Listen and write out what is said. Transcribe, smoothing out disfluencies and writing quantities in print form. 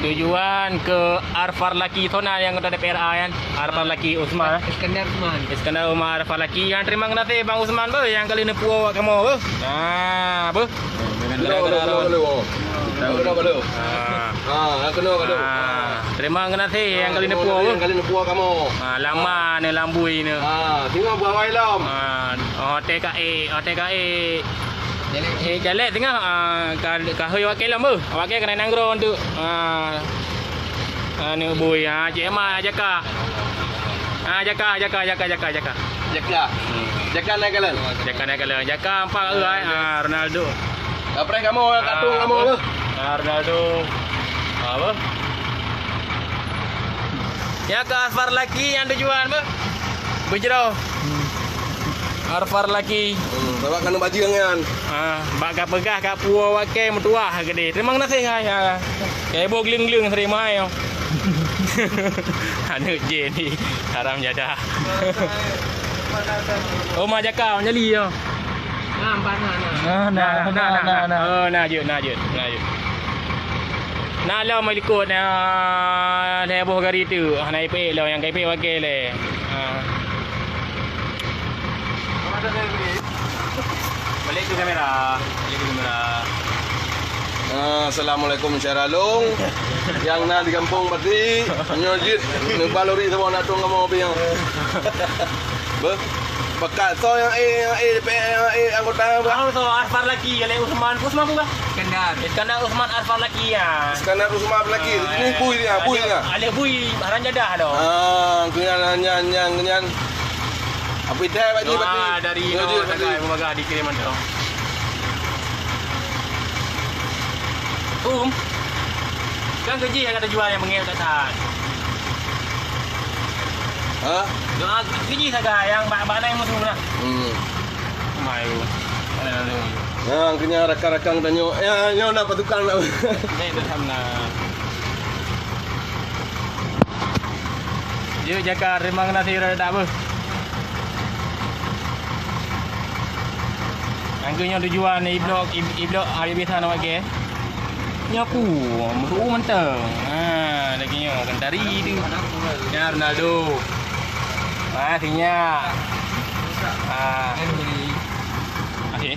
Tujuan ke Arfar Laki Tona yang ada DPRA kan. Arfar Laki Usman. Iskandar Umar Arfar Laki. Yang terima kasih Bang Usman yang kali ni puak kamu Nah, terima kasih yang kali ni puak kamu. Lama ni lambui ni. Tengok buah wailam. TKE jalan tengah kahoi wakil lambu. Wakil kena nanggro untuk ni bui Cik Emma jaka. Jaka. Jaka naik jalan. Jaka empat Ronaldo. Apa kamu katung kamu apa? Ronaldo. Apa? Jaka Arfar Laki yang tujuan apa? Berjerau. Arfar Laki. Bawa kena baju kan. Bak ka pegah kat puau wakil mertuah gede. Terima kasih hai. Kayak bo gling-gling terima ai. Anu je ni haram jadah. Oh mak jaka menjali yo. Nah je. Nah lo mai ikut heboh gari tu. Naik pe lo yang kai pe wakil le. Balik ke kamera. Assalamualaikum Syaralung. Yang na di kampung Pati, nyojit balori sama nak tong kamu yang. Bekat so yang anggota Bang so Arfar Laki kali Usman bukan? Iskandar Usman Arfar Laki ya. Iskandar Usman lagi. Ini bui dia. Ale bui barang jadah dah. Kenyan. Apa dah bagi dari Tagai Bumaga dikiriman tu. Kan gaji yang kata jual yang mengel kat atas. Doa gaji saja yang bak-bak musuh lah. Mayu. Yang kena rakan-rakan tanya, nyo nak patukan nak. Ni dah samna. Dia jaga remang nasi rada apa? Angkanya tujuan iblok hari biasa nak pakai. Nyapu, meru mentang. Lagi nyo kentari tu. Ya Ronaldo. Sinyak. Okey.